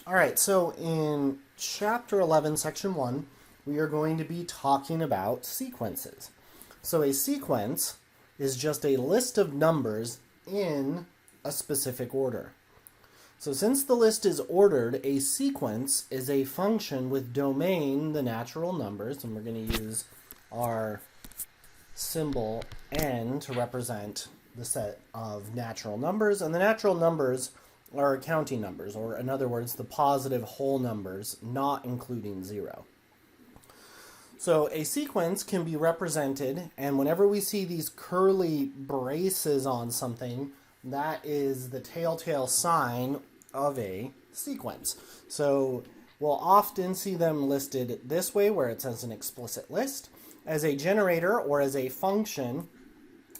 All right, so in Chapter 11, Section 1, we are going to be talking about sequences. So a sequence is just a list of numbers in a specific order. So since the list is ordered, a sequence is a function with domain, the natural numbers, and we're going to use our symbol n to represent the set of natural numbers, and the natural numbers are counting numbers, or in other words, the positive whole numbers, not including 0. So a sequence can be represented, and whenever we see these curly braces on something, that is the telltale sign of a sequence. So we'll often see them listed this way, where it says an explicit list. As a generator or as a function,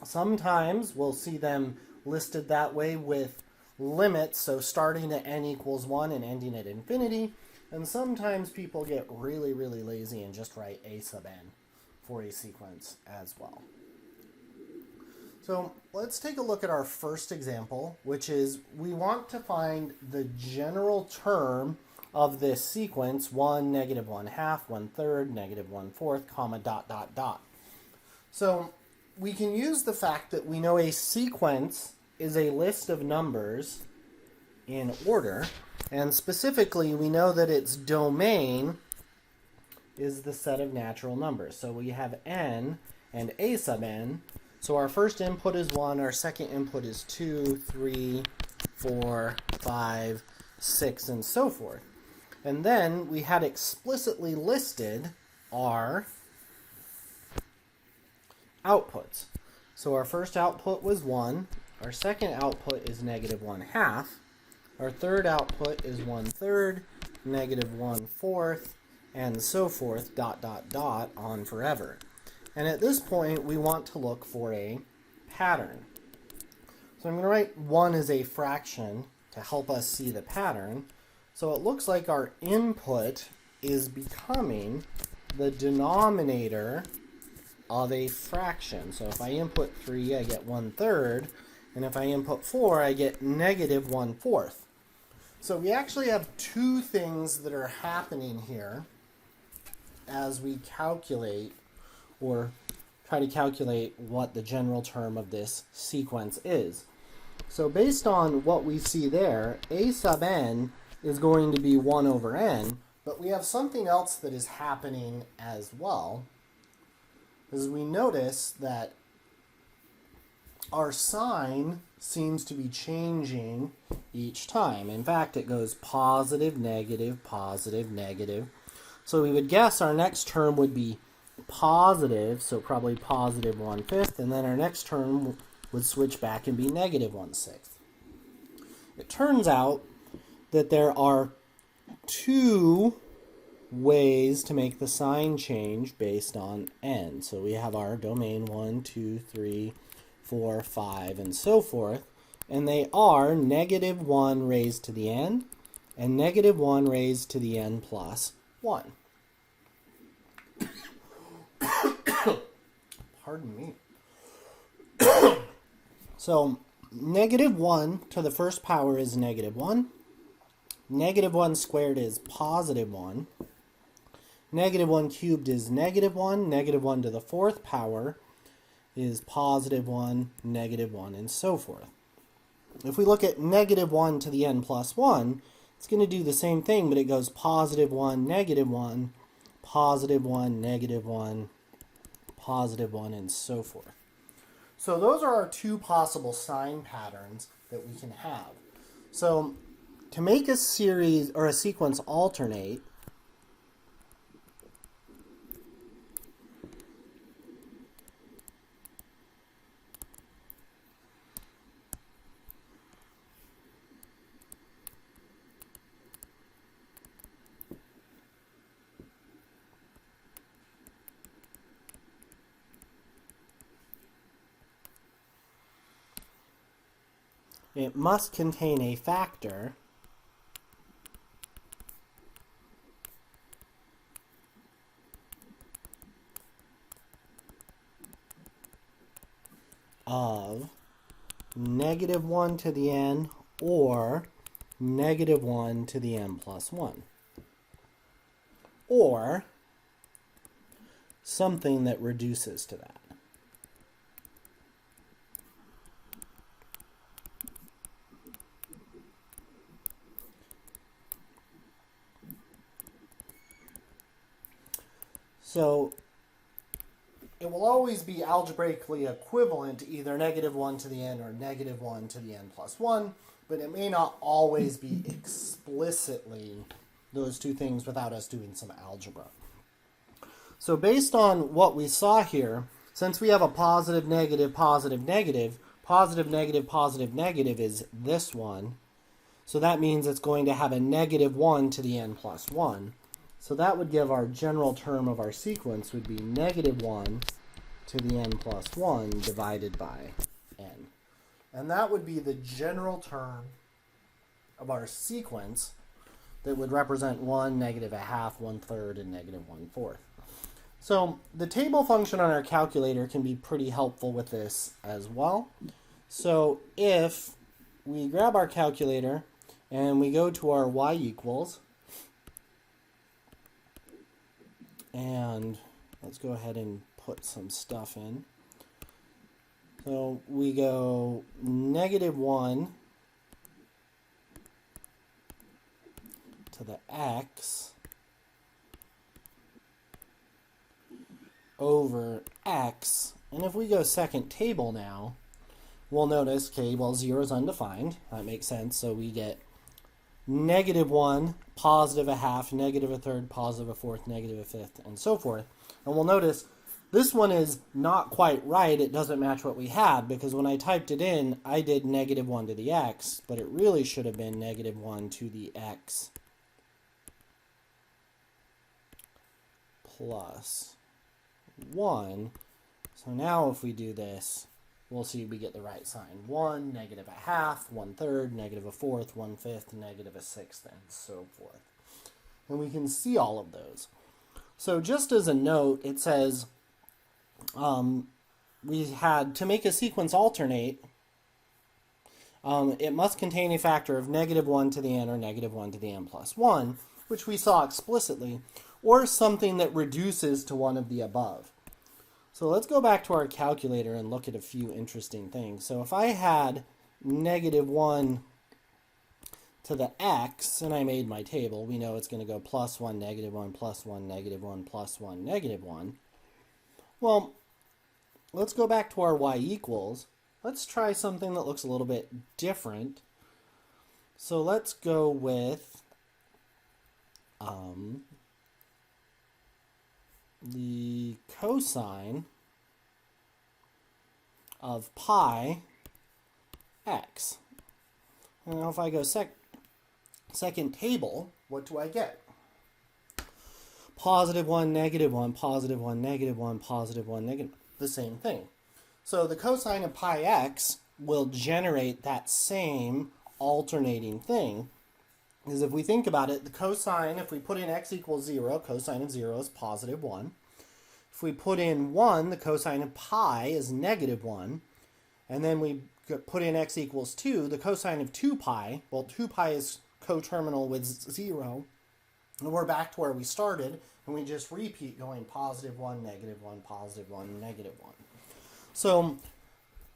sometimes we'll see them listed that way with limits, so starting at n equals 1 and ending at infinity. And sometimes people get really, really lazy and just write a sub n for a sequence as well. So let's take a look at our first example, which is we want to find the general term of this sequence, 1, negative 1/2, 1/3, negative 1/4, comma, dot, dot, dot. So we can use the fact that we know a sequence is a list of numbers in order, and specifically we know that its domain is the set of natural numbers. So we have n and a sub n. So our first input is 1, our second input is 2, 3, 4, 5, 6, and so forth. And then we had explicitly listed our outputs. So our first output was 1, our second output is negative 1/2, our third output is 1/3, negative 1/4, and so forth, dot, dot, dot, on forever. And at this point, we want to look for a pattern. So I'm going to write 1 as a fraction to help us see the pattern. So it looks like our input is becoming the denominator of a fraction. So if I input 3, I get 1/3, and if I input 4, I get negative 1/4. So we actually have two things that are happening here as we calculate or try to calculate what the general term of this sequence is. So based on what we see there, a sub n is going to be 1 over n, but we have something else that is happening as well, as we notice that our sign seems to be changing each time. In fact, it goes positive, negative, positive, negative. So we would guess our next term would be positive, so probably positive 1/5, and then our next term would switch back and be negative 1/6. It turns out that there are two ways to make the sign change based on n. So we have our domain 1, 2, 3, 4, 5, and so forth, and they are negative 1 raised to the n and negative 1 raised to the n plus 1. Pardon me. So negative 1 to the first power is negative 1. Negative 1 squared is positive 1. Negative 1 cubed is negative 1. Negative 1 to the fourth power is positive 1, negative 1, and so forth. If we look at negative 1 to the n plus 1, it's going to do the same thing, but it goes positive 1, negative 1, positive 1, negative 1, positive 1, and so forth. So those are our two possible sign patterns that we can have. So to make a series or a sequence alternate, it must contain a factor of negative 1 to the n or negative 1 to the n plus 1. Or something that reduces to that. So it will always be algebraically equivalent to either negative 1 to the n or negative 1 to the n plus 1, but it may not always be explicitly those two things without us doing some algebra. So based on what we saw here, since we have a positive, negative, positive, negative, positive, negative, positive, negative is this one. So that means it's going to have a negative 1 to the n plus 1. So that would give our general term of our sequence would be negative 1 to the n plus 1 divided by n. And that would be the general term of our sequence that would represent 1, negative a half, 1/3, and negative 1/4. So the table function on our calculator can be pretty helpful with this as well. So if we grab our calculator and we go to our y equals, and let's go ahead and put some stuff in. So we go negative 1 to the x over x. And if we go second table now, we'll notice, okay, well, 0 is undefined. That makes sense. So we get negative 1, positive a half, negative a third, positive a fourth, negative a fifth, and so forth. And we'll notice this one is not quite right. It doesn't match what we had, because when I typed it in, I did negative 1 to the x, but it really should have been negative 1 to the x plus 1. So now if we do this, we'll see we get the right sign. 1, negative a half, 1/3, negative a fourth, 1/5, negative a sixth, and so forth. And we can see all of those. So just as a note, it says we had to make a sequence alternate, it must contain a factor of negative 1 to the n or negative 1 to the n plus 1, which we saw explicitly, or something that reduces to one of the above. So let's go back to our calculator and look at a few interesting things. So if I had negative 1 to the x, and I made my table, we know it's going to go plus 1, negative 1, plus 1, negative 1, plus 1, negative 1. Well, let's go back to our y equals. Let's try something that looks a little bit different. So let's go with the cosine of pi x. Now if I go second table, what do I get? Positive 1, negative 1, positive 1, negative 1, positive 1, negative 1. The same thing. So the cosine of pi x will generate that same alternating thing. Because if we think about it, the cosine, if we put in x equals 0, cosine of 0 is positive 1. If we put in 1, the cosine of pi is negative 1. And then we put in x equals 2, the cosine of 2 pi, well, 2 pi is coterminal with 0. And we're back to where we started, and we just repeat going positive 1, negative 1, positive 1, negative 1. So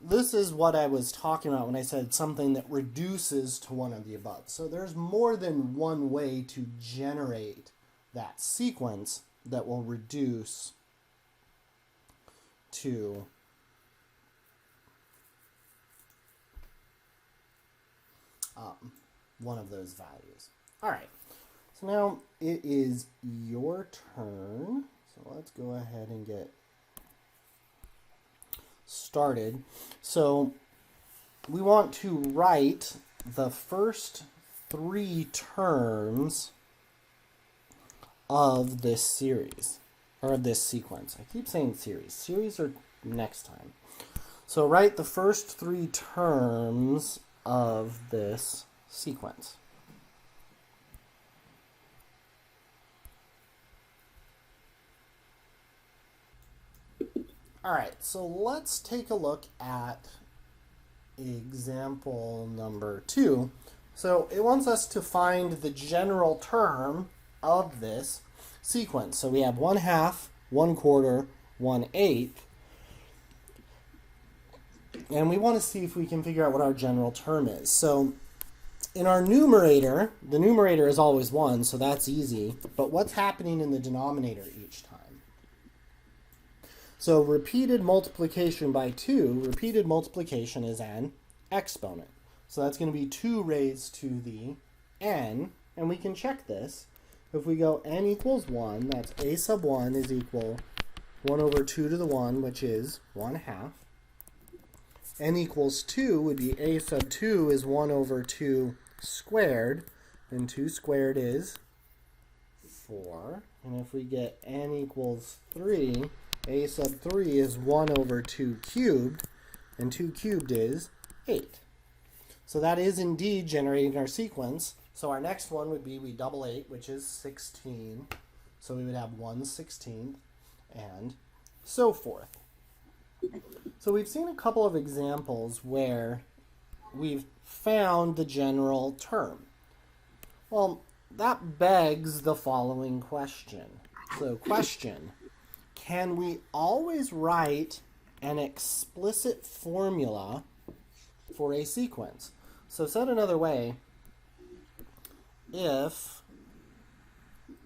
this is what I was talking about when I said something that reduces to one of the above. So there's more than one way to generate that sequence that will reduce to one of those values. All right. So now it is your turn. So let's go ahead and get started. So we want to write the first 3 terms of this series, or of this sequence. I keep saying series. Series are next time. So write the first 3 terms of this sequence. All right, so let's take a look at example number 2, So it wants us to find the general term of this sequence. So we have 1/2, 1/4, 1/8. And we want to see if we can figure out what our general term is. So in our numerator, the numerator is always 1, so that's easy. But what's happening in the denominator each time? So repeated multiplication by 2, repeated multiplication is an exponent. So that's going to be 2 raised to the n, and we can check this. If we go n equals 1, that's a sub 1 is equal 1 over 2 to the 1, which is 1/2. N equals 2 would be a sub 2 is 1 over 2 squared, and 2 squared is 4. And if we get n equals 3, a sub 3 is 1 over 2 cubed, and 2 cubed is 8. So that is indeed generating our sequence. So our next one would be we double 8, which is 16. So we would have 1/16, and so forth. So we've seen a couple of examples where we've found the general term. Well, that begs the following question. So question, can we always write an explicit formula for a sequence? So said another way, if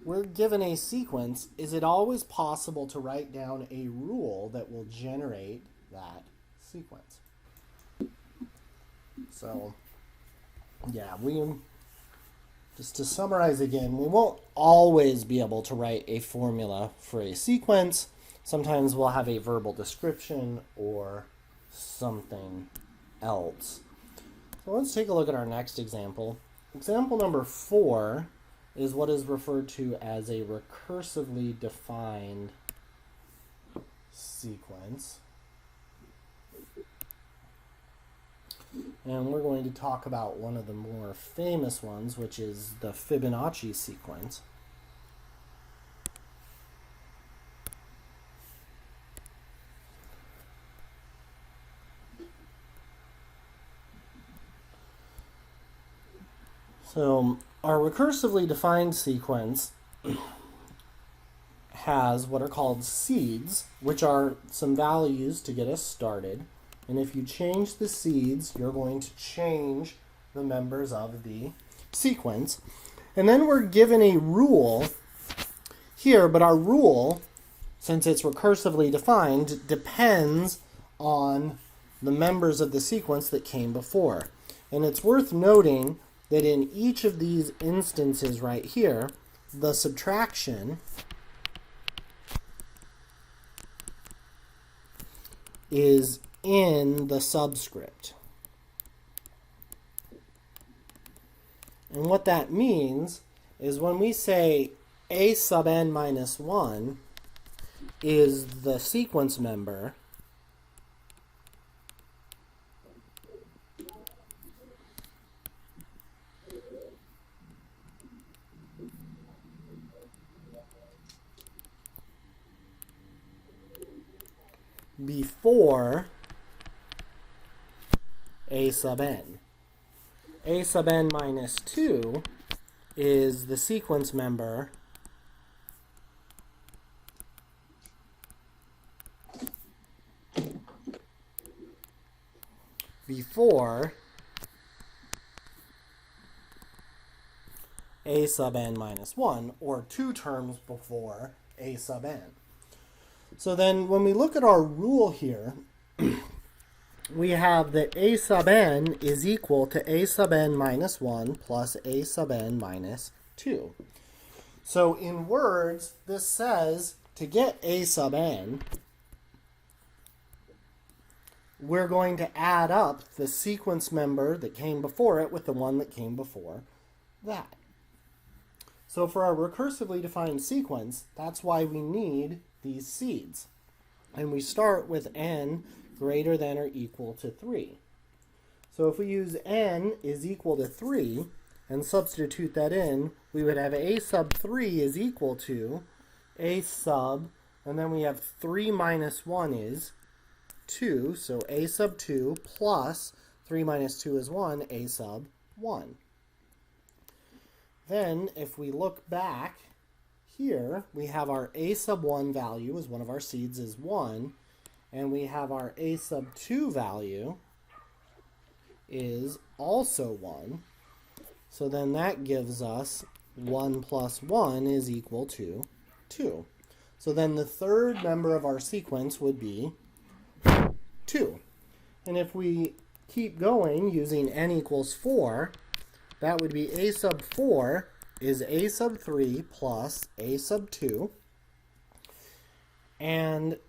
we're given a sequence, is it always possible to write down a rule that will generate that sequence? So, yeah, just to summarize again, we won't always be able to write a formula for a sequence. Sometimes we'll have a verbal description or something else. So let's take a look at our next example. Example number 4 is what is referred to as a recursively defined sequence. And we're going to talk about one of the more famous ones, which is the Fibonacci sequence. So our recursively defined sequence has what are called seeds, which are some values to get us started. And if you change the seeds, you're going to change the members of the sequence. And then we're given a rule here, but our rule, since it's recursively defined, depends on the members of the sequence that came before. And it's worth noting that in each of these instances right here, the subtraction is in the subscript. And what that means is when we say a sub n minus 1 is the sequence member, before a sub n. A sub n minus 2 is the sequence member before a sub n minus 1, or 2 terms before a sub n. So then when we look at our rule here, we have that a sub n is equal to a sub n minus 1 plus a sub n minus 2. So in words, this says to get a sub n, we're going to add up the sequence member that came before it with the one that came before that. So for our recursively defined sequence, that's why we need these seeds. And we start with n greater than or equal to 3. So if we use n is equal to 3 and substitute that in, we would have a sub 3 is equal to a sub, and then we have 3 minus 1 is 2, so a sub 2 plus 3 minus 2 is 1, a sub 1. Then, if we look back here, we have our a sub 1 value as one of our seeds is 1, and we have our a sub 2 value is also 1. So then that gives us 1 plus 1 is equal to 2. So then the third member of our sequence would be 2. And if we keep going using n equals 4, that would be a sub 4 is a sub 3 plus a sub 2. And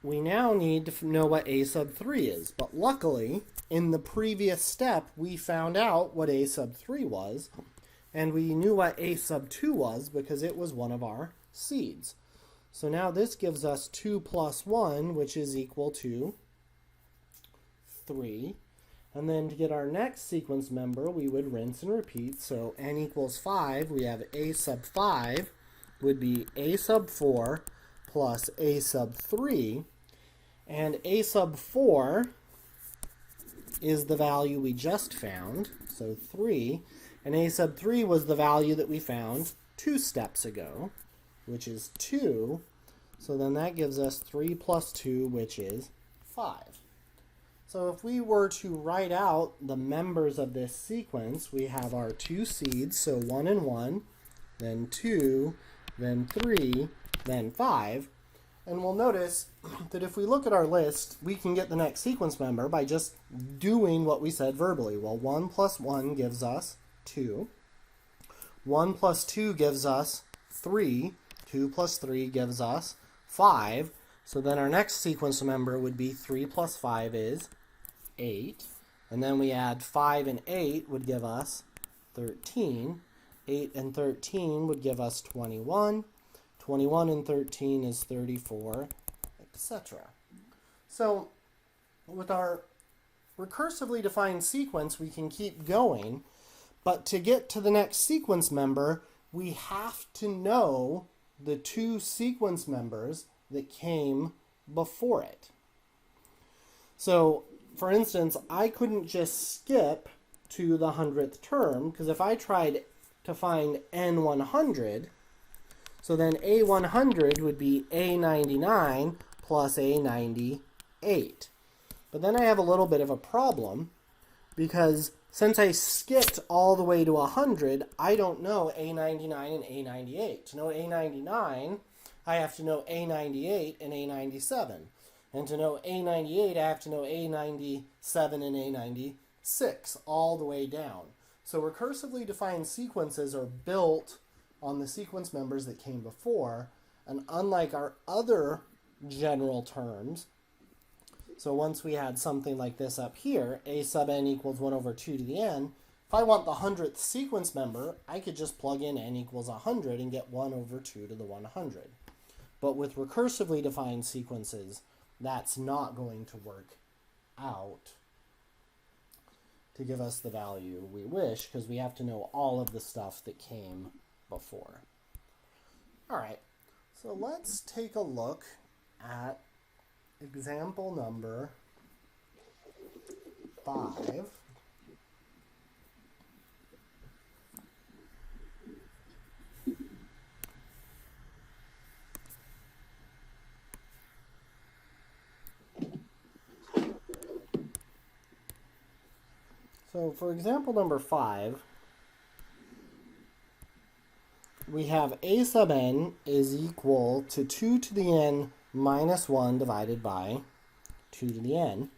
we now need to know what a sub 3 is. But luckily, in the previous step, we found out what a sub 3 was. And we knew what a sub 2 was because it was one of our seeds. So now this gives us 2 plus 1, which is equal to 3. And then to get our next sequence member, we would rinse and repeat. So n equals 5, we have a sub 5 would be a sub 4 plus a sub 3. And a sub 4 is the value we just found, so 3. And a sub 3 was the value that we found 2 steps ago, which is 2. So then that gives us 3 plus 2, which is 5. So if we were to write out the members of this sequence, we have our 2 seeds, so 1 and 1, then 2, then 3, then 5. And we'll notice that if we look at our list, we can get the next sequence member by just doing what we said verbally. Well, 1 plus 1 gives us 2. 1 plus 2 gives us 3. 2 plus 3 gives us 5. So then our next sequence member would be 3 plus 5 is 8. And then we add 5 and 8 would give us 13. 8 and 13 would give us 21. 21 and 13 is 34, etc. So with our recursively defined sequence, we can keep going, but to get to the next sequence member, we have to know the 2 sequence members that came before it. So, for instance, I couldn't just skip to the 100th term, because if I tried to find n100, so then A100 would be A99 plus A98. But then I have a little bit of a problem because since I skipped all the way to 100, I don't know A99 and A98. To know A99, I have to know A98 and A97. And to know A98, I have to know A97 and A96 all the way down. So recursively defined sequences are built on the sequence members that came before, and unlike our other general terms, so once we had something like this up here, a sub n equals 1 over 2 to the n, if I want the 100th sequence member, I could just plug in n equals 100 and get 1 over 2 to the 100. But with recursively defined sequences, that's not going to work out to give us the value we wish, because we have to know all of the stuff that came before. All right, so let's take a look at example number 5. So for example number 5, we have a sub n is equal to 2 to the n minus 1 divided by 2 to the n.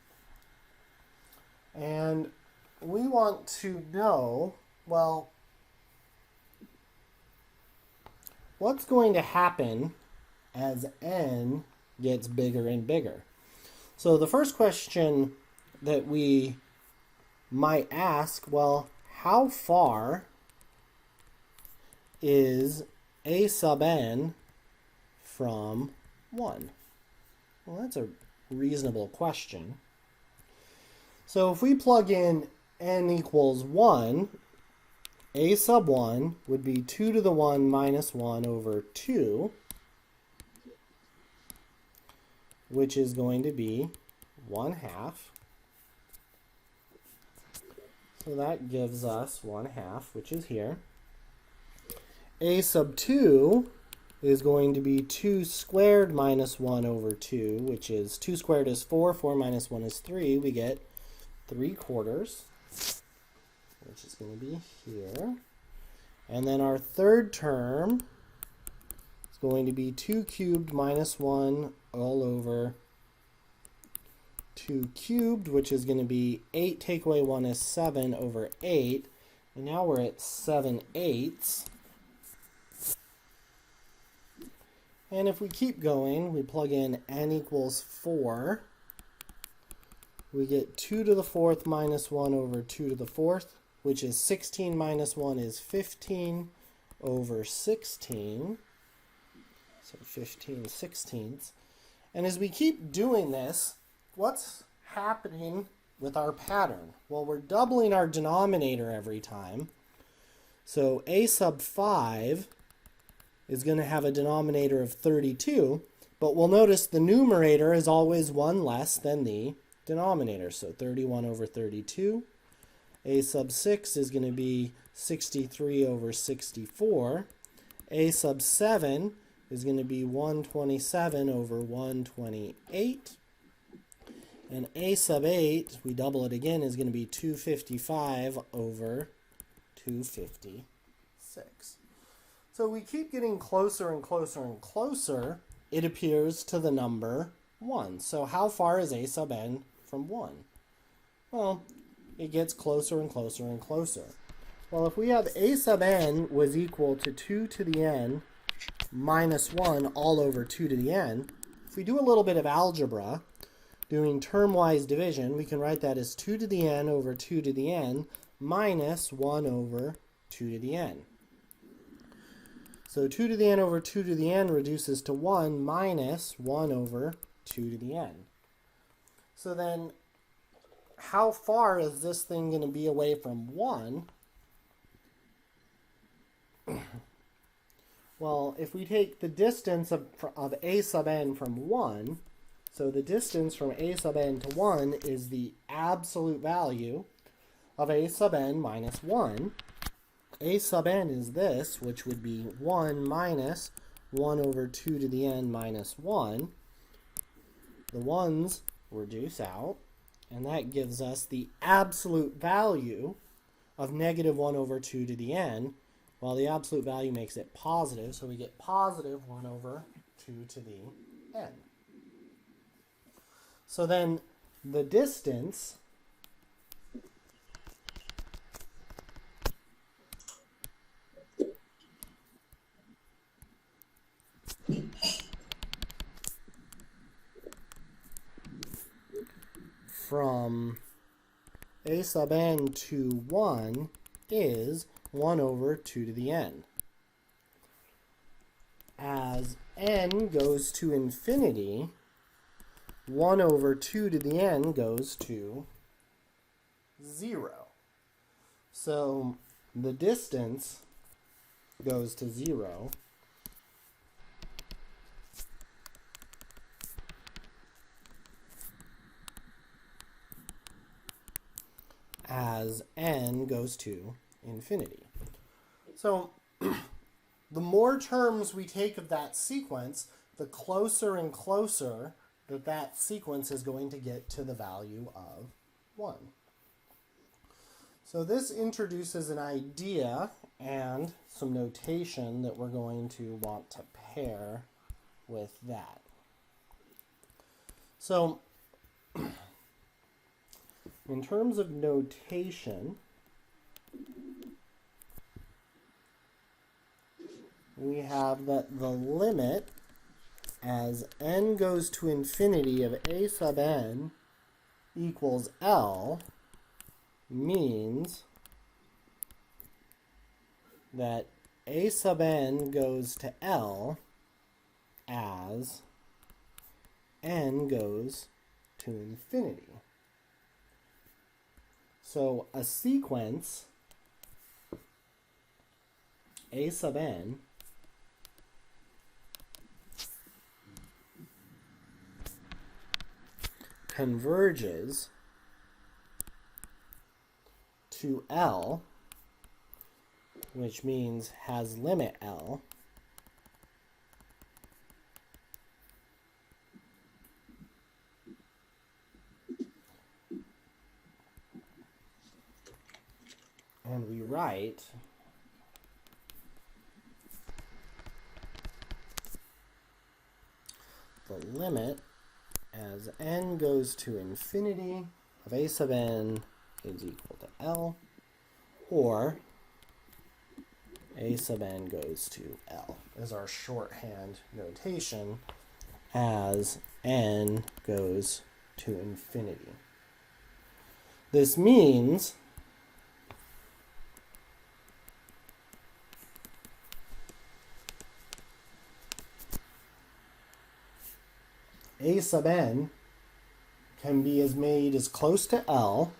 And we want to know, well, what's going to happen as n gets bigger and bigger? So the first question that we might ask, well, how far is a sub n from 1? Well, that's a reasonable question. So if we plug in n equals 1, a sub 1 would be 2 to the 1 minus 1 over 2, which is going to be 1/2. So that gives us 1/2, which is here. a sub 2 is going to be 2 squared minus 1 over 2, which is 2 squared is 4, 4 minus 1 is 3. We get 3/4, which is going to be here. And then our third term is going to be 2 cubed minus 1 all over 2 cubed, which is going to be 8 take away 1 is 7 over 8. And now we're at 7/8. And if we keep going, we plug in n equals 4. We get 2 to the 4th minus 1 over 2 to the 4th, which is 16 minus 1 is 15 over 16. So 15/16. And as we keep doing this, what's happening with our pattern? Well, we're doubling our denominator every time. So a sub 5 is going to have a denominator of 32, but we'll notice the numerator is always 1 less than the denominator. So 31 over 32. A sub 6 is going to be 63 over 64. A sub 7 is going to be 127 over 128. And a sub 8, we double it again, is going to be 255 over 256. So we keep getting closer and closer and closer, it appears, to the number 1. So how far is a sub n from 1? Well, it gets closer and closer and closer. Well, if we have a sub n was equal to 2 to the n minus 1 all over 2 to the n, if we do a little bit of algebra, doing term-wise division, we can write that as 2 to the n over 2 to the n minus 1 over 2 to the n. So 2 to the n over 2 to the n reduces to 1 minus 1 over 2 to the n. So then, how far is this thing going to be away from 1? Well, if we take the distance of a sub n from 1, so the distance from a sub n to 1 is the absolute value of a sub n minus 1. A sub n is this, which would be 1 minus 1 over 2 to the n minus 1. The 1's reduce out, and that gives us the absolute value of negative 1 over 2 to the n, while the absolute value makes it positive, so we get positive 1 over 2 to the n. So then the distance from a sub n to 1 is 1 over 2 to the n. As n goes to infinity, 1 over 2 to the n goes to 0. So the distance goes to 0. As n goes to infinity. So the more terms we take of that sequence, the closer and closer that sequence is going to get to the value of 1. So this introduces an idea and some notation that we're going to want to pair with that. So in terms of notation, we have that the limit as n goes to infinity of a sub n equals L means that a sub n goes to L as n goes to infinity. So a sequence a sub n converges to L which means has limit L, and we write the limit as n goes to infinity of a sub n is equal to L, or a sub n goes to L is our shorthand notation as n goes to infinity. This means a sub n can be made as close to L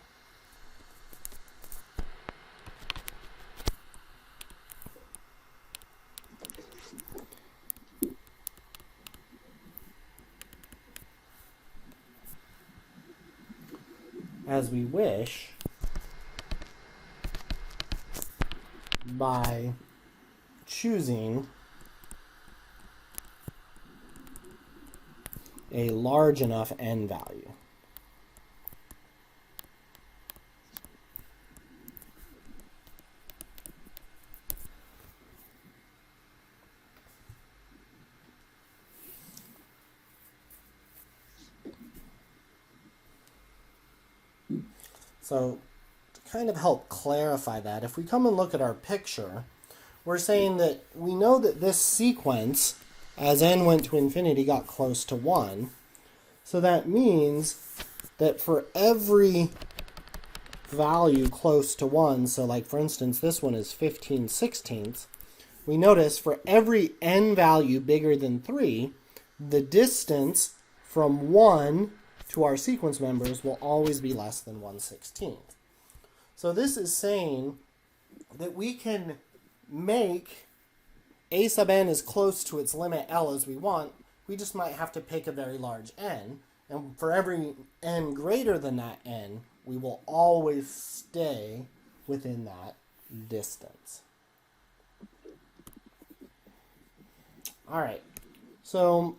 as we wish by choosing a large enough n value. So to kind of help clarify that, if we come and look at our picture, we're saying that we know that this sequence, as n went to infinity, got close to 1. So that means that for every value close to 1, so like for instance this one is 15/16, we notice for every n value bigger than 3, the distance from 1 to our sequence members will always be less than 1/16. So this is saying that we can make a sub n as close to its limit L as we want. We just might have to pick a very large n, and for every n greater than that n, we will always stay within that distance. All right, so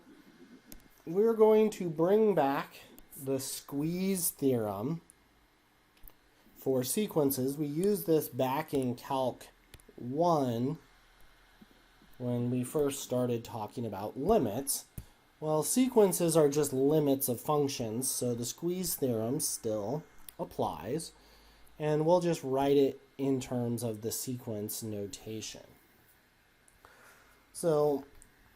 we're going to bring back the squeeze theorem for sequences. We used this back in Calc 1 when we first started talking about limits. Well, sequences are just limits of functions, so the squeeze theorem still applies, and we'll just write it in terms of the sequence notation. So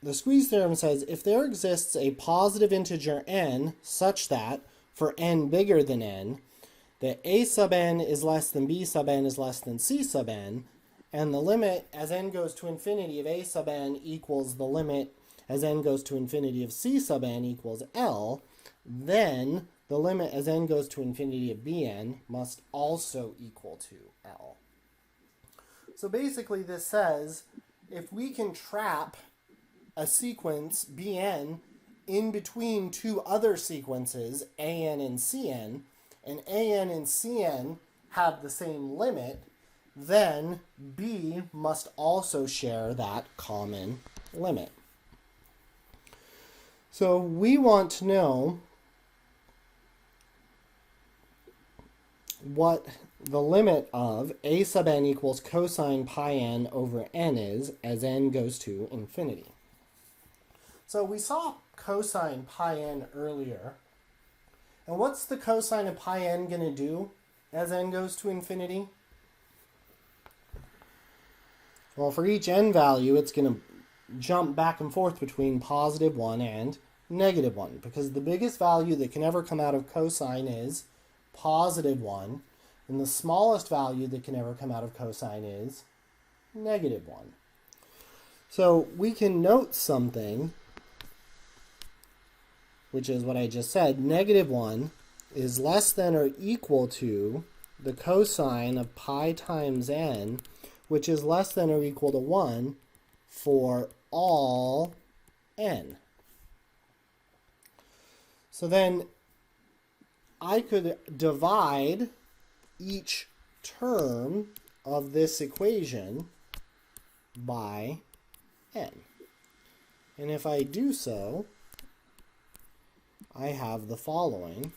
the squeeze theorem says if there exists a positive integer n such that for n bigger than n, that a sub n is less than b sub n is less than c sub n, and the limit as n goes to infinity of a sub n equals the limit as n goes to infinity of c sub n equals L, then the limit as n goes to infinity of bn must also equal to L. So basically this says if we can trap a sequence bn in between two other sequences an and cn, and an and cn have the same limit, then b must also share that common limit. So we want to know what the limit of a sub n equals cosine pi n over n is as n goes to infinity. So we saw cosine pi n earlier. And what's the cosine of pi n going to do as n goes to infinity? Well, for each n value, it's going to jump back and forth between positive 1 and negative 1, because the biggest value that can ever come out of cosine is positive 1, and the smallest value that can ever come out of cosine is negative 1. So we can note something, which is what I just said. Negative 1 is less than or equal to the cosine of pi times n, which is less than or equal to 1 for all n. So then I could divide each term of this equation by n. And if I do so, I have the following.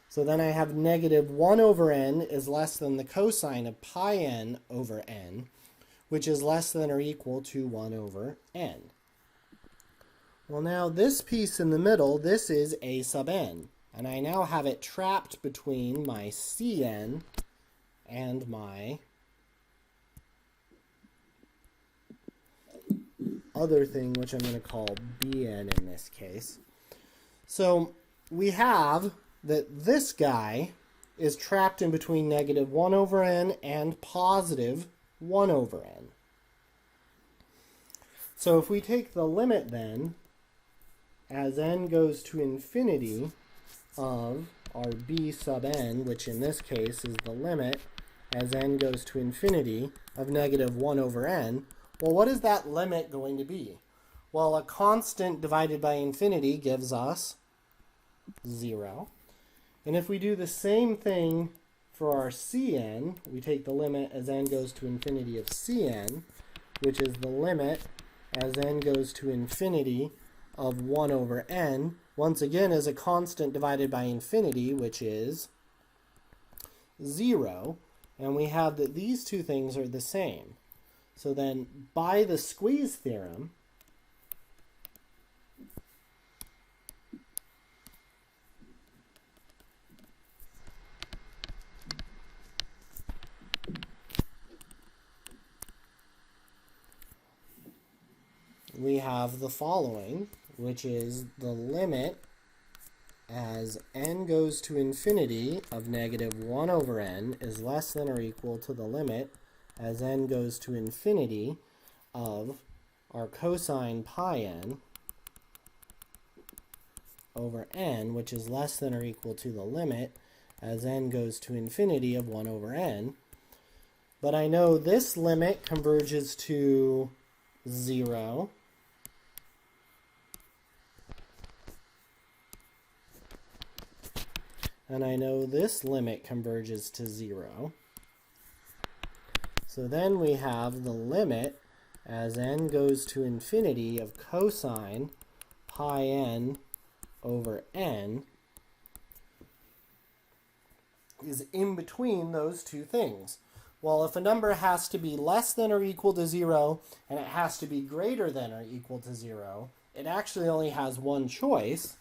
So then I have negative 1 over n is less than the cosine of pi n over n, which is less than or equal to 1 over n. Well, now this piece in the middle, this is a sub n. And I now have it trapped between my Cn and my other thing, which I'm going to call Bn in this case. So we have that this guy is trapped in between negative 1 over n and positive 1 over n. So if we take the limit then, as n goes to infinity of our b sub n, which in this case is the limit as n goes to infinity of negative 1 over n, well, what is that limit going to be? Well, a constant divided by infinity gives us 0. And if we do the same thing for our Cn, we take the limit as n goes to infinity of Cn, which is the limit as n goes to infinity of 1 over n, once again is a constant divided by infinity, which is 0. And we have that these two things are the same. So then, by the squeeze theorem, we have the following, which is the limit as n goes to infinity of negative 1 over n is less than or equal to the limit as n goes to infinity of our cosine pi n over n, which is less than or equal to the limit as n goes to infinity of 1 over n. But I know this limit converges to 0. And I know this limit converges to 0. So then we have the limit as n goes to infinity of cosine pi n over n is in between those two things. Well, if a number has to be less than or equal to 0 and it has to be greater than or equal to 0, it actually only has one choice,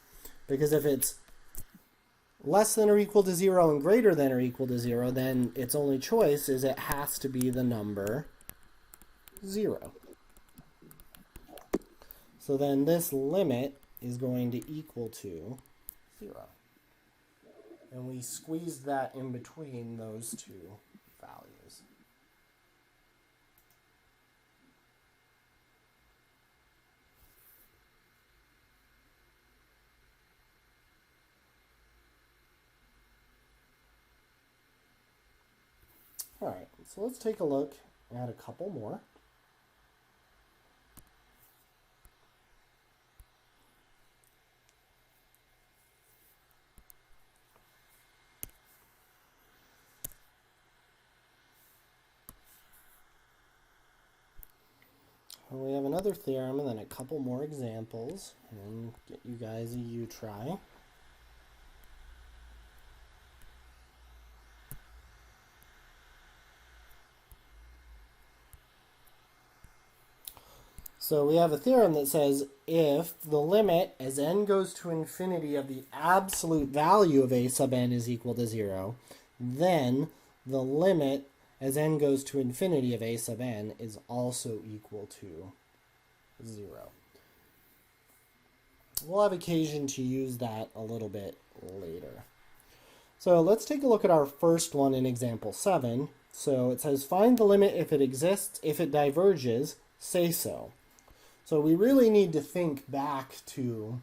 because if it's less than or equal to 0 and greater than or equal to 0, then its only choice is it has to be the number 0. So then this limit is going to equal to 0. And we squeeze that in between those two values. All right, so let's take a look at a couple more. Well, we have another theorem and then a couple more examples, and get you guys a U-try. So we have a theorem that says if the limit as n goes to infinity of the absolute value of a sub n is equal to 0, then the limit as n goes to infinity of a sub n is also equal to 0. We'll have occasion to use that a little bit later. So let's take a look at our first one in example 7. So it says find the limit if it exists, if it diverges, say so. So we really need to think back to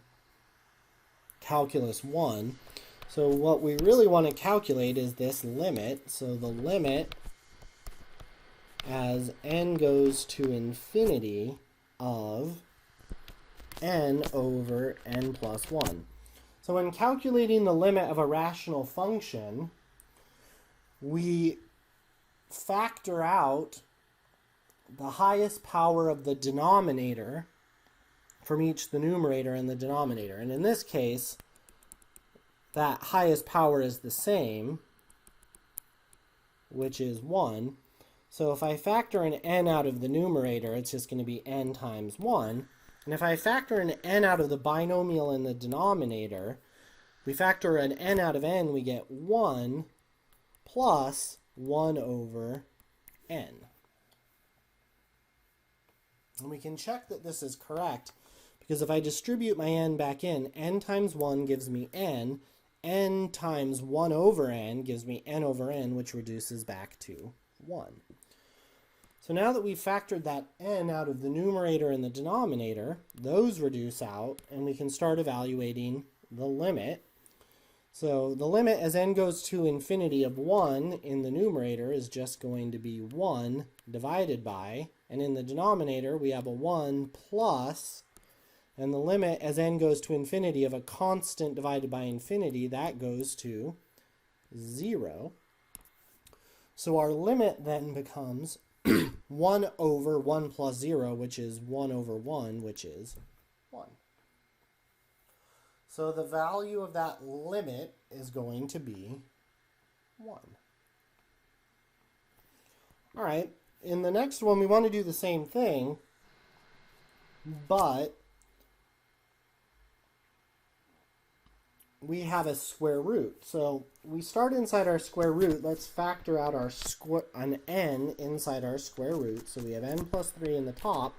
calculus 1. So what we really want to calculate is this limit. So the limit as n goes to infinity of n over n plus 1. So when calculating the limit of a rational function, we factor out the highest power of the denominator from each the numerator and the denominator. And in this case, that highest power is the same, which is 1. So if I factor an n out of the numerator, it's just going to be n times 1. And if I factor an n out of the binomial in the denominator, we factor an n out of n, we get 1 plus 1 over n. And we can check that this is correct, because if I distribute my n back in, n times 1 gives me n times 1 over n gives me n over n, which reduces back to 1. So now that we've factored that n out of the numerator and the denominator, those reduce out, and we can start evaluating the limit. So the limit as n goes to infinity of 1 in the numerator is just going to be 1 divided by, and in the denominator we have a 1 plus, and the limit as n goes to infinity of a constant divided by infinity, that goes to 0. So our limit then becomes 1 over 1 plus 0, which is 1 over 1, which is 1. So the value of that limit is going to be 1. All right, in the next one we want to do the same thing, but we have a square root. So we start inside our square root. Let's factor out our an n inside our square root. So we have n plus 3 in the top.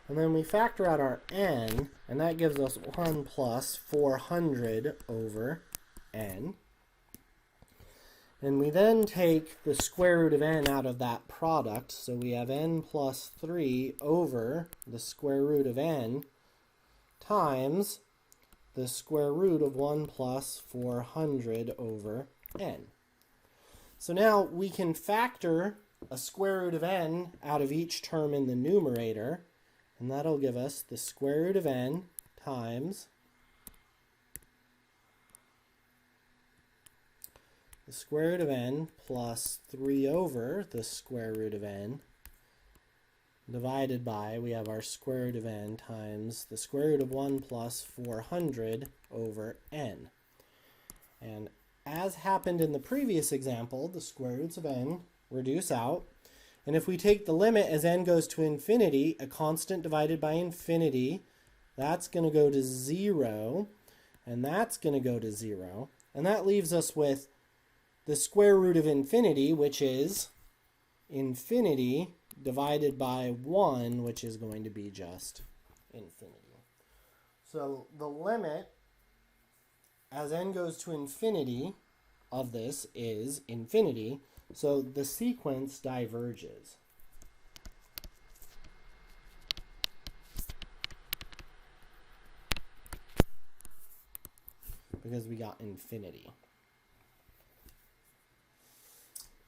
And then we factor out our n, and that gives us 1 plus 400 over n. And we then take the square root of n out of that product. So we have n plus 3 over the square root of n times the square root of 1 plus 400 over n. So now we can factor a square root of n out of each term in the numerator, and that'll give us the square root of n times the square root of n plus 3 over the square root of n divided by, we have our square root of n times the square root of 1 plus 400 over n. And as happened in the previous example, the square roots of n reduce out. And if we take the limit as n goes to infinity, a constant divided by infinity, that's going to go to 0, and that's going to go to 0. And that leaves us with the square root of infinity, which is infinity divided by 1, which is going to be just infinity. So the limit as n goes to infinity of this is infinity, so the sequence diverges. Because we got infinity.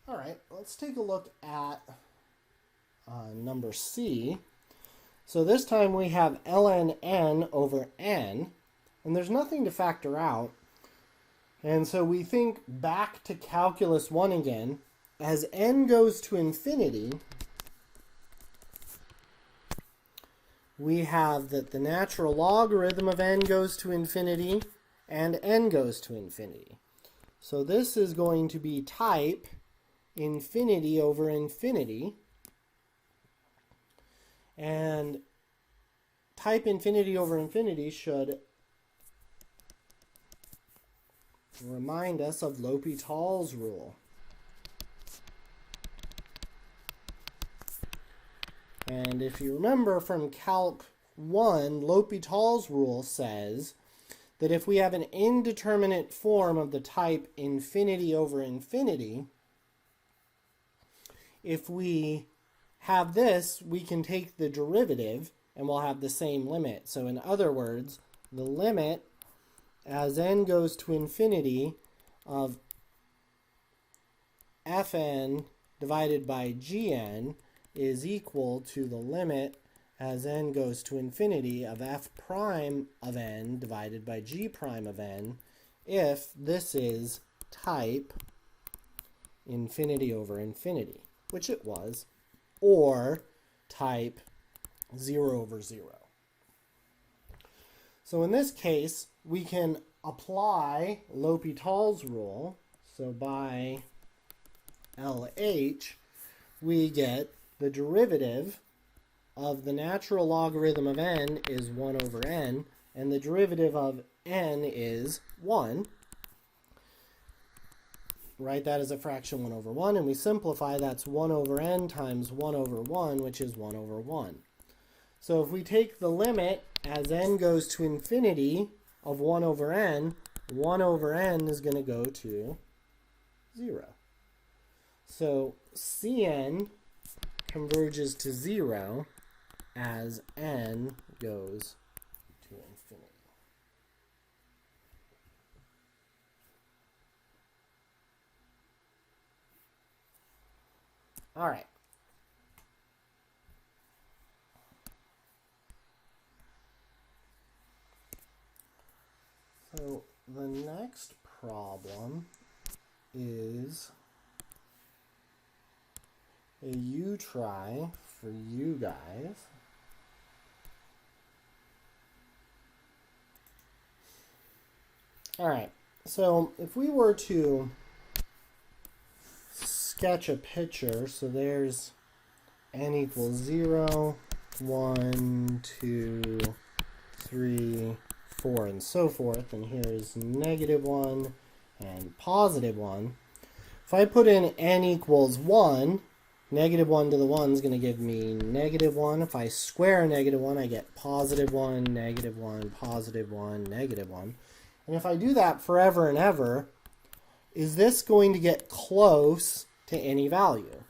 All right, let's take a look at number C. So this time we have ln n over n, and there's nothing to factor out. And so we think back to calculus 1 again. As n goes to infinity, we have that the natural logarithm of n goes to infinity and n goes to infinity. So this is going to be type infinity over infinity. And type infinity over infinity should remind us of L'Hopital's rule. And if you remember from Calc 1, L'Hopital's rule says that if we have an indeterminate form of the type infinity over infinity, if we have this, we can take the derivative and we'll have the same limit. So in other words, the limit as n goes to infinity of fn divided by gn is equal to the limit as n goes to infinity of f prime of n divided by g prime of n if this is type infinity over infinity, which it was, or type 0 over 0. So in this case, we can apply L'Hopital's rule. So by LH, we get the derivative of the natural logarithm of n is 1 over n, and the derivative of n is 1. Write that as a fraction 1 over 1, and we simplify. That's 1 over n times 1 over 1, which is 1 over 1. So if we take the limit as n goes to infinity of 1 over n is going to go to 0. So Cn converges to 0 as n goes to infinity. All right. So the next problem is a U-try for you guys. All right, so if we were to sketch a picture, so there's n equals 0, 1, 2, 3, 4, and so forth, and here's -1 and +1. If I put in n equals 1, -1 to the 1 is going to give me -1. If I square -1, I get +1, -1, +1, -1. And if I do that forever and ever, is this going to get close to any value?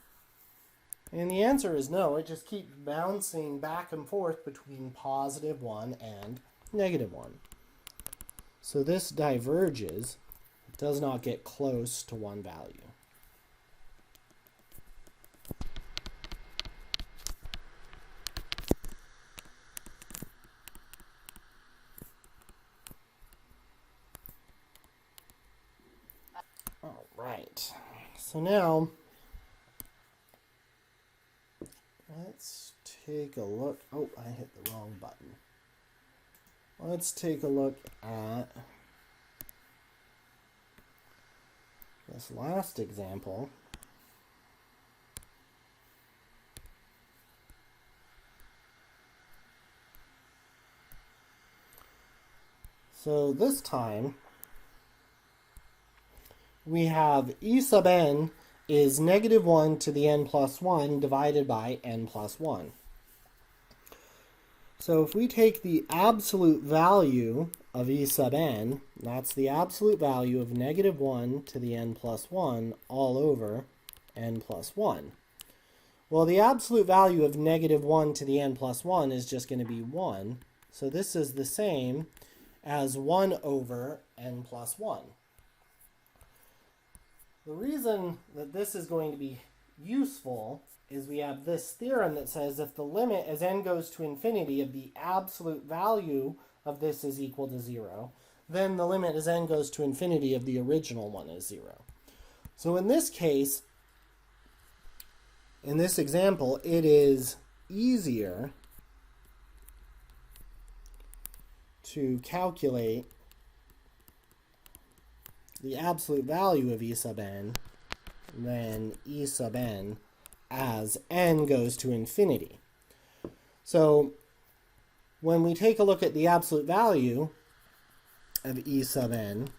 And the answer is no. It just keeps bouncing back and forth between +1 and -1. So this diverges. It does not get close to one value. All right. So now let's take a look. Oh, I hit the wrong button. Let's take a look at this last example. So this time we have e sub n is -1 to the n plus 1 divided by n plus 1. So if we take the absolute value of e sub n, that's the absolute value of -1 to the n plus 1 all over n plus 1. Well, the absolute value of -1 to the n plus 1 is just going to be 1. So this is the same as 1 over n plus 1. The reason that this is going to be useful is we have this theorem that says if the limit as n goes to infinity of the absolute value of this is equal to 0, then the limit as n goes to infinity of the original one is 0. So in this case, in this example, it is easier to calculate the absolute value of e sub n than e sub n as n goes to infinity. So when we take a look at the absolute value of e sub n,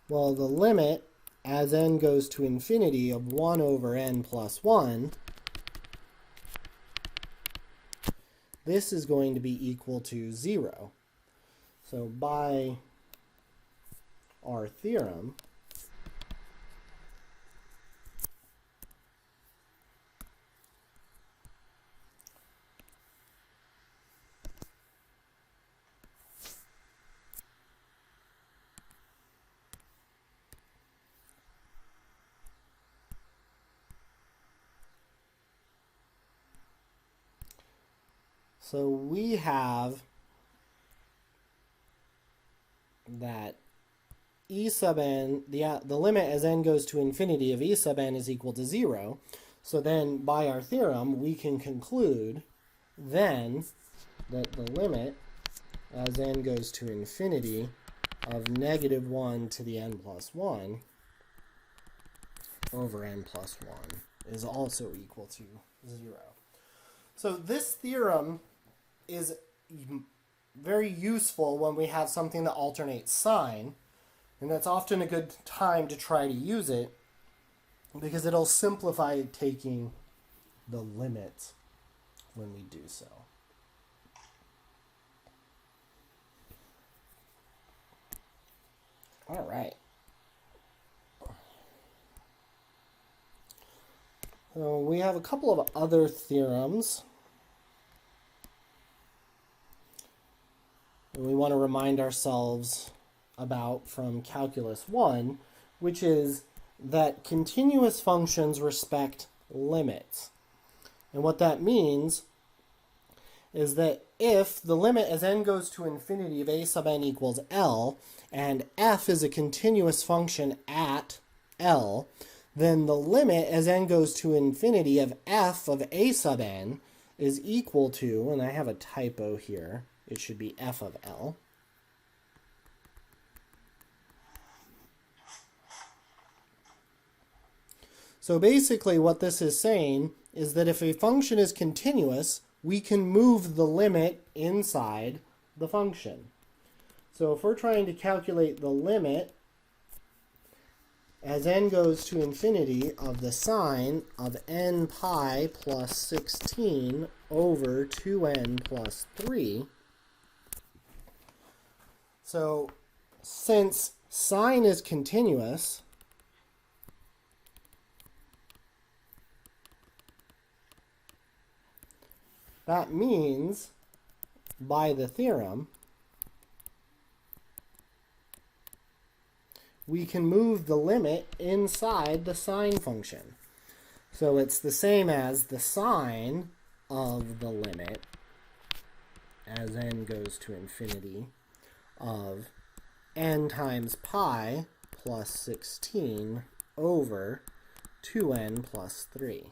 well, the limit as n goes to infinity of 1 over n plus 1, this is going to be equal to 0. So by our theorem, so we have that e sub n, the limit as n goes to infinity of e sub n is equal to 0. So then by our theorem, we can conclude then that the limit as n goes to infinity of negative 1 to the n plus 1 over n plus 1 is also equal to 0. So this theorem is very useful when we have something that alternates sign, and that's often a good time to try to use it because it'll simplify taking the limit when we do so. All right. So we have a couple of other theorems we want to remind ourselves about from Calculus 1, which is that continuous functions respect limits. And what that means is that if the limit as n goes to infinity of a sub n equals L, and f is a continuous function at L, then the limit as n goes to infinity of f of a sub n is equal to, and I have a typo here, it should be f of L. So basically what this is saying is that if a function is continuous, we can move the limit inside the function. So if we're trying to calculate the limit as n goes to infinity of the sine of n pi plus 16 over 2n plus 3, so since sine is continuous, that means, by the theorem, we can move the limit inside the sine function. So it's the same as the sine of the limit as n goes to infinity of n times pi plus 16 over 2n plus 3.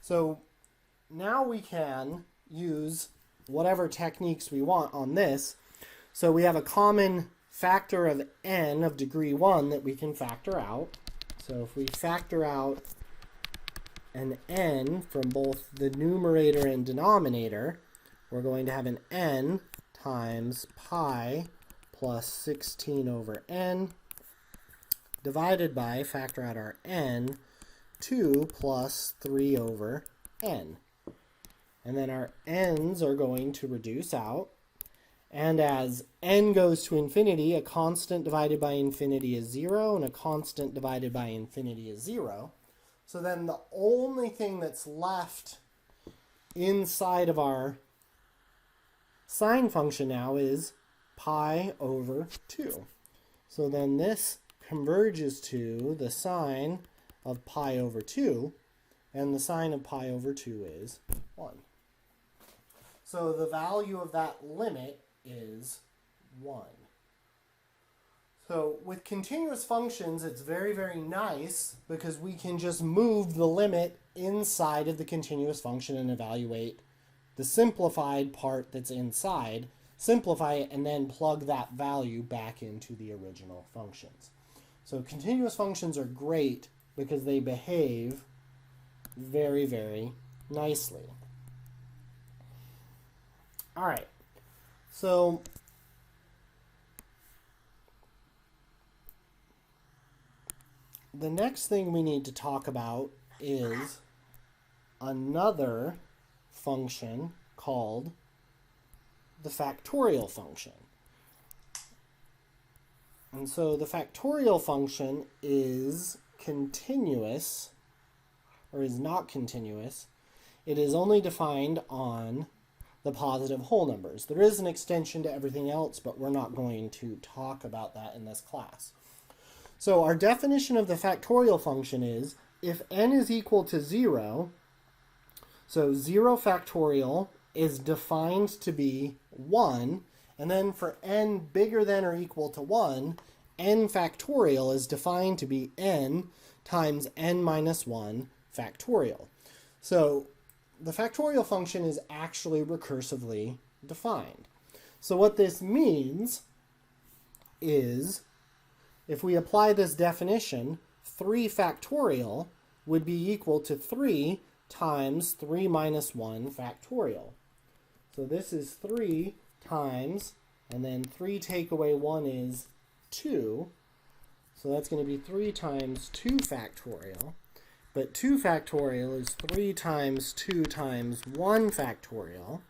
So now we can use whatever techniques we want on this. So we have a common factor of n of degree 1 that we can factor out. So if we factor out an n from both the numerator and denominator, we're going to have an n times pi plus 16 over n divided by, factor out our n, 2 plus 3 over n. And then our n's are going to reduce out. And as n goes to infinity, a constant divided by infinity is 0, and a constant divided by infinity is 0. So then the only thing that's left inside of our sine function now is pi over 2. So then this converges to the sine of pi over 2, and the sine of pi over 2 is 1. So the value of that limit is 1. So with continuous functions, it's very, very nice because we can just move the limit inside of the continuous function and evaluate the simplified part that's inside, simplify it, and then plug that value back into the original functions. So continuous functions are great because they behave very, very nicely. All right. So the next thing we need to talk about is another function called the factorial function. And so the factorial function is continuous, or is not continuous. It is only defined on the positive whole numbers. There is an extension to everything else, but we're not going to talk about that in this class. So our definition of the factorial function is if n is equal to 0, so 0 factorial is defined to be 1, and then for n bigger than or equal to 1, n factorial is defined to be n times n minus 1 factorial. So the factorial function is actually recursively defined. So what this means is, if we apply this definition, 3 factorial would be equal to 3 times 3 minus 1 factorial. So this is 3 times, and then 3 take away 1 is 2. So that's going to be 3 times 2 factorial. But 2 factorial is 3 times 2 times 1 factorial.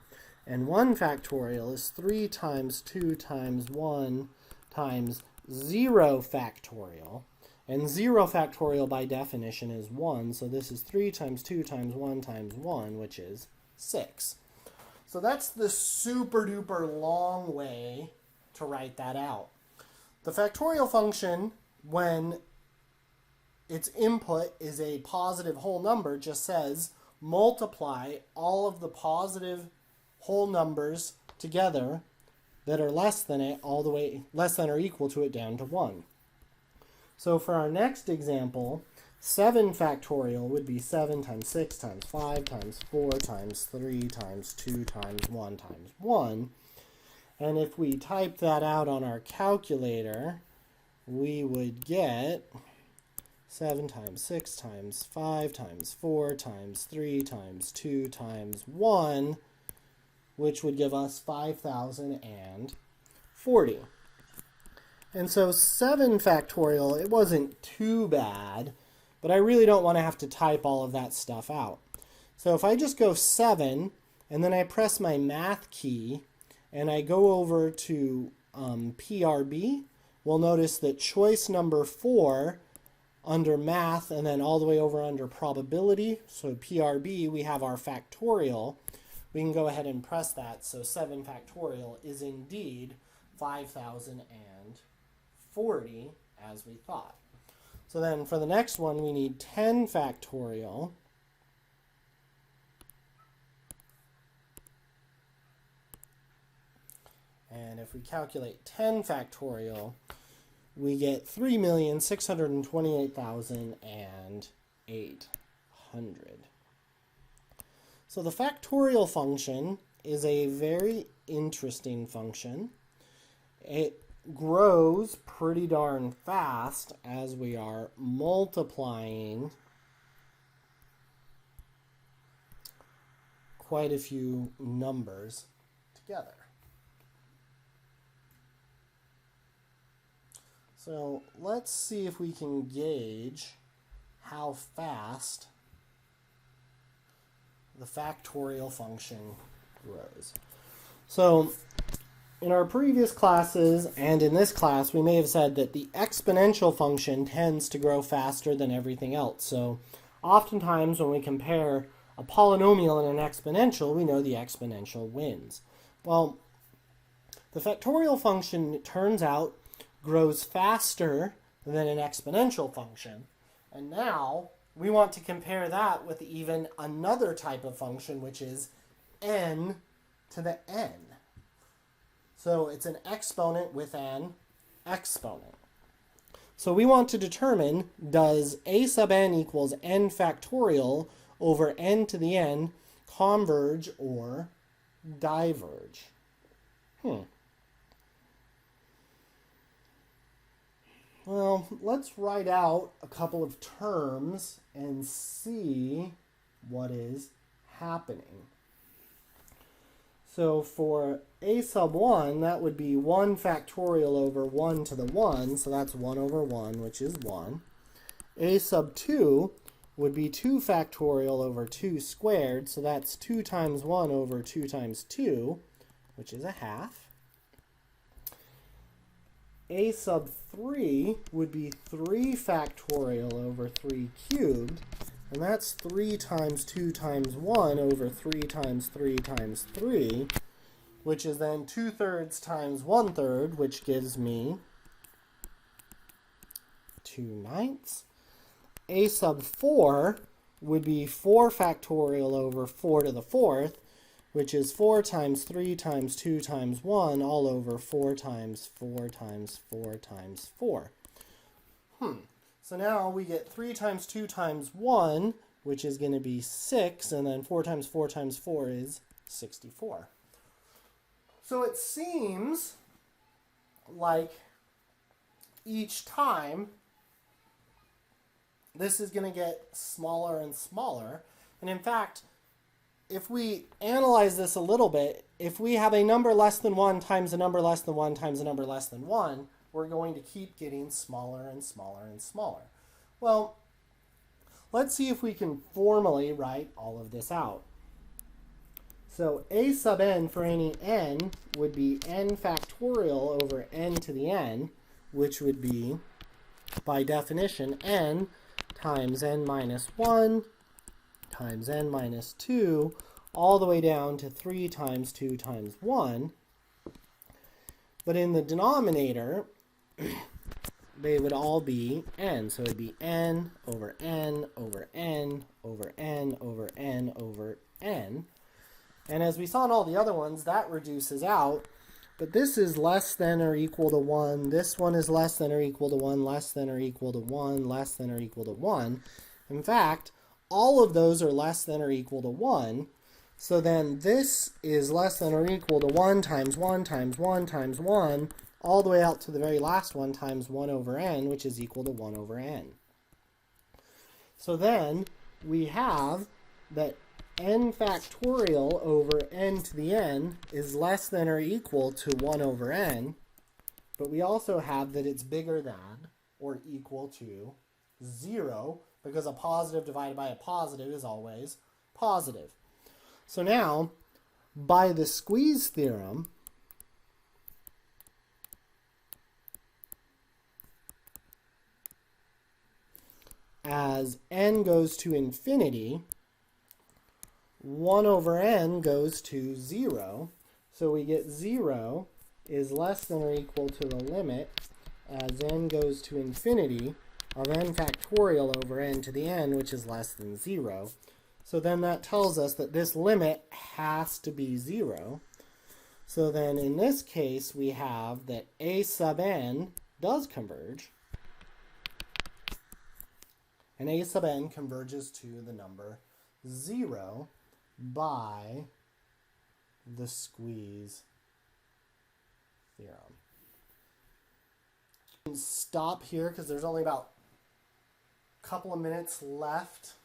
And 1 factorial is 3 times 2 times 1 times 0 factorial. And 0 factorial by definition is 1. So this is 3 times 2 times 1, which is 6. So that's the super duper long way to write that out. The factorial function, when its input is a positive whole number, just says multiply all of the positive whole numbers together that are less than it all the way, less than or equal to it down to 1. So for our next example, 7 factorial would be 7 times 6 times 5 times 4 times 3 times 2 times 1 times 1. And if we type that out on our calculator, we would get 7 times 6 times 5 times 4 times 3 times 2 times 1, which would give us 5,040. And so 7 factorial, it wasn't too bad, but I really don't want to have to type all of that stuff out. So if I just go 7, and then I press my math key, and I go over to PRB, we'll notice that choice number 4 under math, and then all the way over under probability, so PRB, we have our factorial. We can go ahead and press that, so 7 factorial is indeed 5,040, as we thought. So then for the next one, we need 10 factorial. And if we calculate 10 factorial, we get 3,628,800. So the factorial function is a very interesting function. It grows pretty darn fast as we are multiplying quite a few numbers together. So let's see if we can gauge how fast the factorial function grows. So in our previous classes and in this class, we may have said that the exponential function tends to grow faster than everything else. So oftentimes when we compare a polynomial and an exponential, we know the exponential wins. Well, the factorial function, it turns out, grows faster than an exponential function. And now we want to compare that with even another type of function, which is n to the n. So it's an exponent with an exponent. So we want to determine, does a sub n equals n factorial over n to the n converge or diverge? Well, let's write out a couple of terms and see what is happening. So for a sub 1, that would be 1 factorial over 1 to the 1, so that's 1 over 1, which is 1. A sub 2 would be 2 factorial over 2 squared, so that's 2 times 1 over 2 times 2, which is a half. A sub 3 would be 3 factorial over 3 cubed, and that's 3 times 2 times 1 over 3 times 3 times 3, which is then 2/3 times 1/3, which gives me 2/9. A sub 4 would be 4 factorial over 4 to the 4th, which is 4 times 3 times 2 times 1 all over 4 times 4 times 4 times 4. So now we get 3 times 2 times 1, which is going to be 6, and then 4 times 4 times 4 is 64. So it seems like each time this is going to get smaller and smaller. And in fact, if we analyze this a little bit, if we have a number less than 1 times a number less than 1 times a number less than 1, we're going to keep getting smaller and smaller and smaller. Well, let's see if we can formally write all of this out. So a sub n for any n would be n factorial over n to the n, which would be, by definition, n times n minus 1 times n minus 2, all the way down to 3 times 2 times 1. But in the denominator, they would all be n. So it would be n over n over n over n over n over n. And as we saw in all the other ones, that reduces out. But this is less than or equal to 1. This one is less than or equal to 1, less than or equal to 1, less than or equal to 1. In fact, all of those are less than or equal to 1. So then this is less than or equal to 1 times 1 times 1 times 1, all the way out to the very last one times 1 over n, which is equal to 1 over n. So then we have that n factorial over n to the n is less than or equal to 1 over n, but we also have that it's bigger than or equal to 0, because a positive divided by a positive is always positive. So now, by the squeeze theorem, as n goes to infinity, 1 over n goes to 0. So we get 0 is less than or equal to the limit as n goes to infinity of n factorial over n to the n, which is less than 0. So then that tells us that this limit has to be 0. So then in this case, we have that a sub n does converge. And a sub n converges to the number 0 by the squeeze theorem. Stop here because there's only about a couple of minutes left.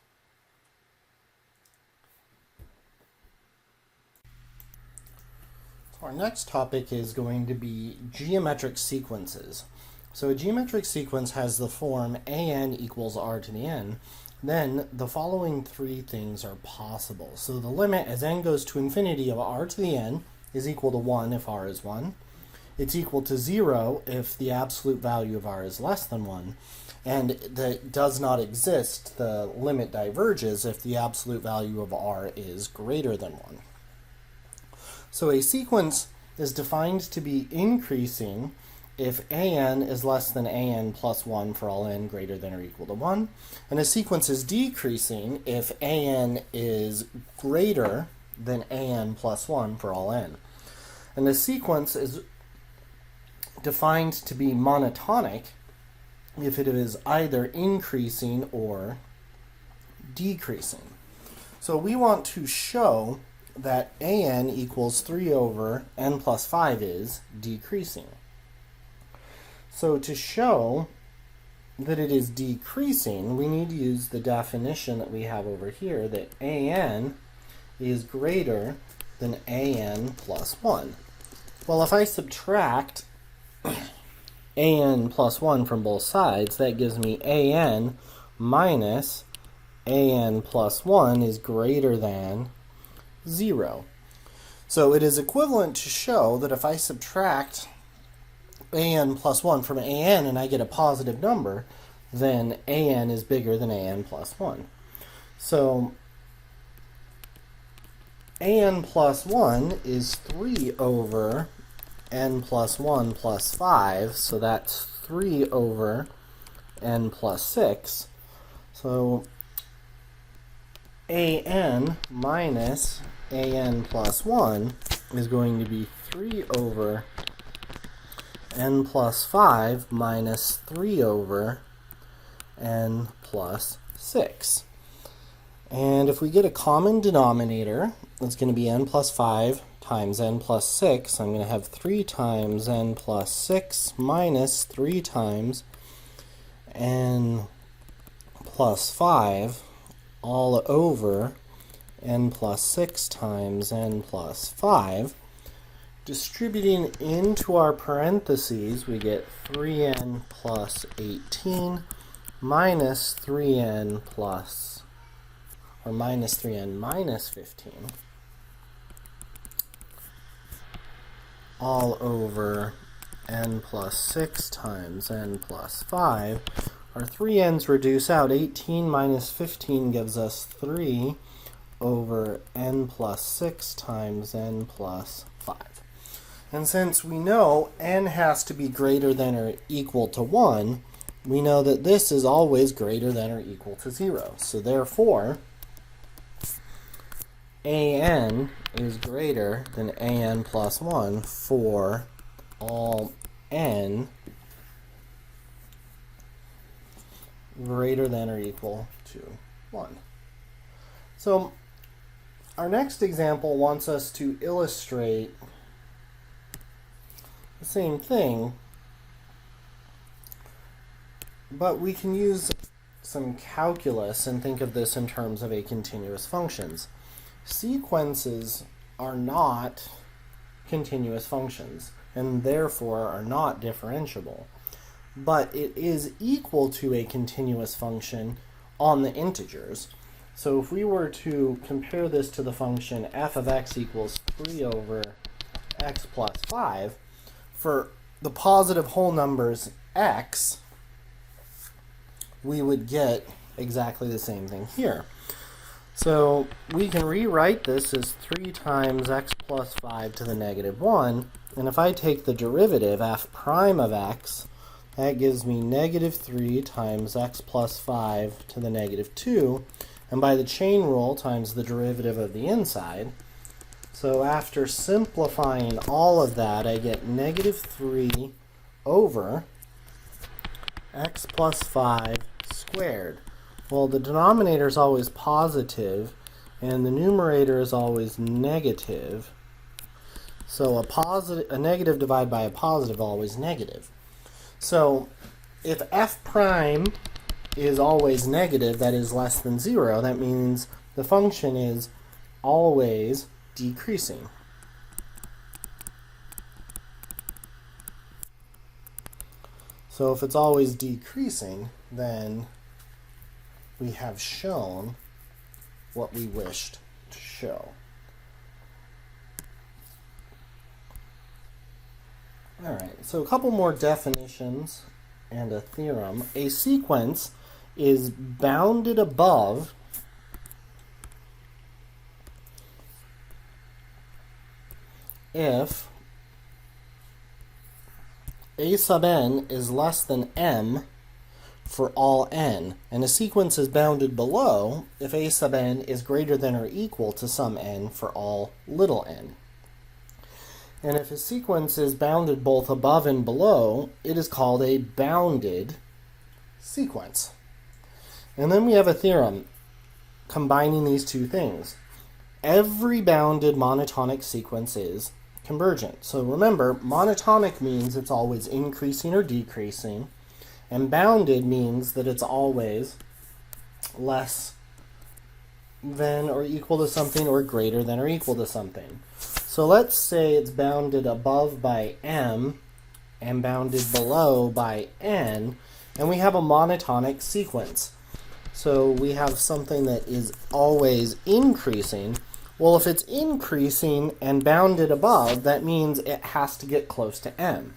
So our next topic is going to be geometric sequences. So a geometric sequence has the form an equals r to the n. Then the following three things are possible. So the limit as n goes to infinity of r to the n is equal to 1 if r is 1. It's equal to 0 if the absolute value of r is less than 1. And that does not exist, the limit diverges, if the absolute value of r is greater than 1. So a sequence is defined to be increasing if an is less than an plus 1 for all n greater than or equal to 1. And a sequence is decreasing if an is greater than an plus 1 for all n. And the sequence is defined to be monotonic if it is either increasing or decreasing. So we want to show that an equals 3 over n plus 5 is decreasing. So to show that it is decreasing, we need to use the definition that we have over here, that an is greater than an plus 1. Well, if I subtract an plus 1 from both sides, that gives me an minus an plus 1 is greater than 0. So it is equivalent to show that if I subtract an plus 1 from an and I get a positive number, then an is bigger than an plus 1. So an plus 1 is 3 over n plus 1 plus 5, so that's 3 over n plus 6. So an minus an plus 1 is going to be 3 over n plus 5 minus 3 over n plus 6. And if we get a common denominator, it's going to be n plus 5 times n plus 6. I'm going to have 3 times n plus 6 minus 3 times n plus 5 all over n plus 6 times n plus 5. Distributing into our parentheses, we get 3n plus 18 minus 3n plus, or minus 3n minus 15, all over n plus 6 times n plus 5. Our 3n's reduce out. 18 minus 15 gives us 3 over n plus 6 times n plus 5. And since we know n has to be greater than or equal to 1, we know that this is always greater than or equal to 0. So therefore, an is greater than an plus 1 for all n greater than or equal to 1. So our next example wants us to illustrate the same thing, but we can use some calculus and think of this in terms of a continuous functions. Sequences are not continuous functions and therefore are not differentiable, but it is equal to a continuous function on the integers. So if we were to compare this to the function f of x equals 3 over x plus 5, for the positive whole numbers x, we would get exactly the same thing here. So we can rewrite this as 3 times x plus 5 to the negative 1, and if I take the derivative f prime of x, that gives me negative 3 times x plus 5 to the negative 2, and by the chain rule times the derivative of the inside. So after simplifying all of that, I get negative 3 over x plus 5 squared. Well, the denominator is always positive, and the numerator is always negative. So a negative divided by a positive always negative. So if f prime is always negative, that is less than 0, that means the function is always decreasing. So if it's always decreasing, then we have shown what we wished to show. All right, so a couple more definitions and a theorem. A sequence is bounded above if a sub n is less than m for all n, and a sequence is bounded below if a sub n is greater than or equal to some n for all little n. And if a sequence is bounded both above and below, it is called a bounded sequence. And then we have a theorem combining these two things. Every bounded monotonic sequence is convergent. So remember, monotonic means it's always increasing or decreasing, and bounded means that it's always less than or equal to something or greater than or equal to something. So let's say it's bounded above by m and bounded below by n, and we have a monotonic sequence. So we have something that is always increasing. Well, if it's increasing and bounded above, that means it has to get close to m.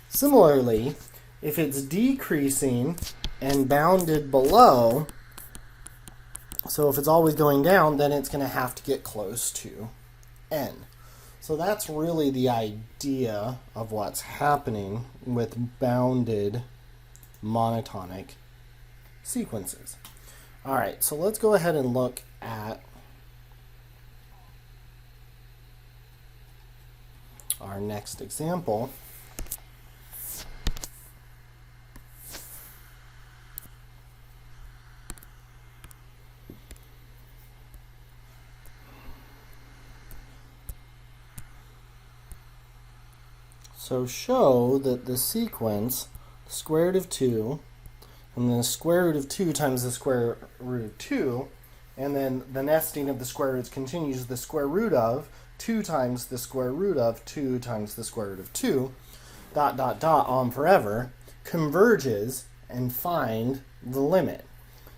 Similarly, if it's decreasing and bounded below, so if it's always going down, then it's going to have to get close to n. So that's really the idea of what's happening with bounded monotonic sequences. All right, so let's go ahead and look at our next example. So show that the sequence, square root of 2, and then the square root of 2 times the square root of 2, and then the nesting of the square roots continues, the square root of 2 times the square root of 2 times the square root of 2, dot, dot, dot, on forever, converges and find the limit.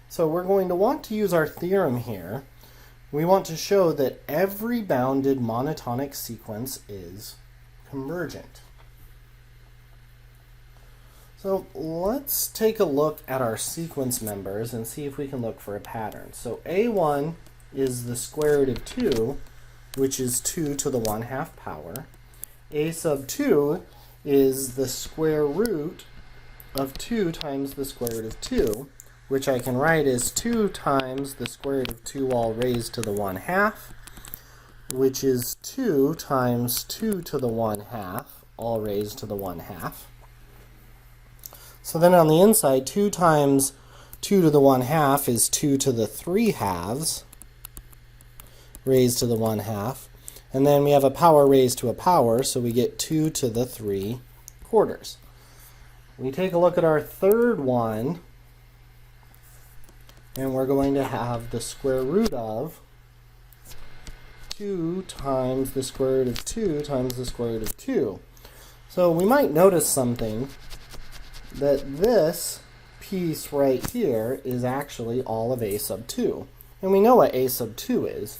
So we're going to want to use our theorem here. We want to show that every bounded monotonic sequence is convergent. So let's take a look at our sequence members and see if we can look for a pattern. So A1 is the square root of 2, which is 2 to the 1/2 power. A sub 2 is the square root of 2 times the square root of 2, which I can write as 2 times the square root of 2 all raised to the 1/2, which is 2 times 2 to the 1/2 all raised to the 1/2. So then on the inside, 2 times 2 to the 1/2 is 2 to the 3/2 raised to the 1/2. And then we have a power raised to a power, so we get 2 to the 3/4. We take a look at our third one, and we're going to have the square root of 2 times the square root of 2 times the square root of 2. So we might notice something, that this piece right here is actually all of a sub 2. And we know what a sub 2 is.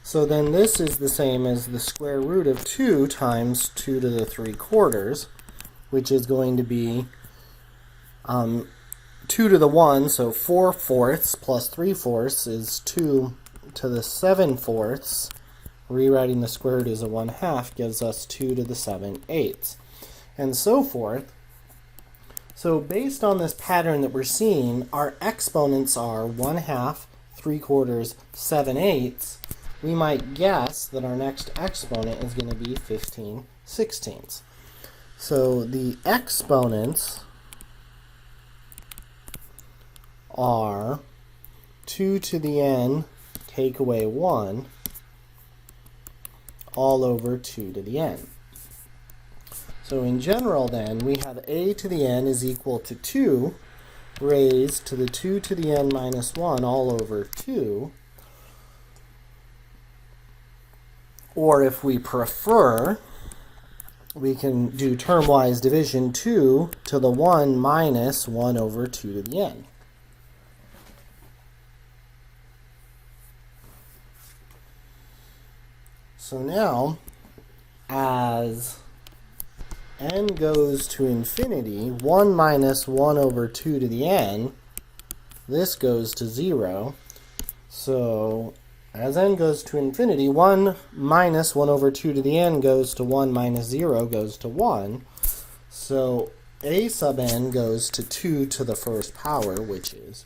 So then this is the same as the square root of 2 times 2 to the 3/4, which is going to be 2 to the 1, so 4/4 plus 3/4 is 2 to the 7/4. Rewriting the square root as a 1/2 gives us 2 to the 7/8, and so forth. So based on this pattern that we're seeing, our exponents are 1/2, 3/4, 7/8. We might guess that our next exponent is going to be 15/16. So the exponents are 2 to the n take away 1 all over 2 to the n. So in general then, we have a to the n is equal to 2 raised to the 2 to the n minus 1 all over 2. Or if we prefer, we can do termwise division, 2 to the 1 minus 1 over 2 to the n. So now, as n goes to infinity, 1 minus 1 over 2 to the n, this goes to 0. So as n goes to infinity, 1 minus 1 over 2 to the n goes to 1 minus 0 goes to 1. So a sub n goes to 2 to the first power, which is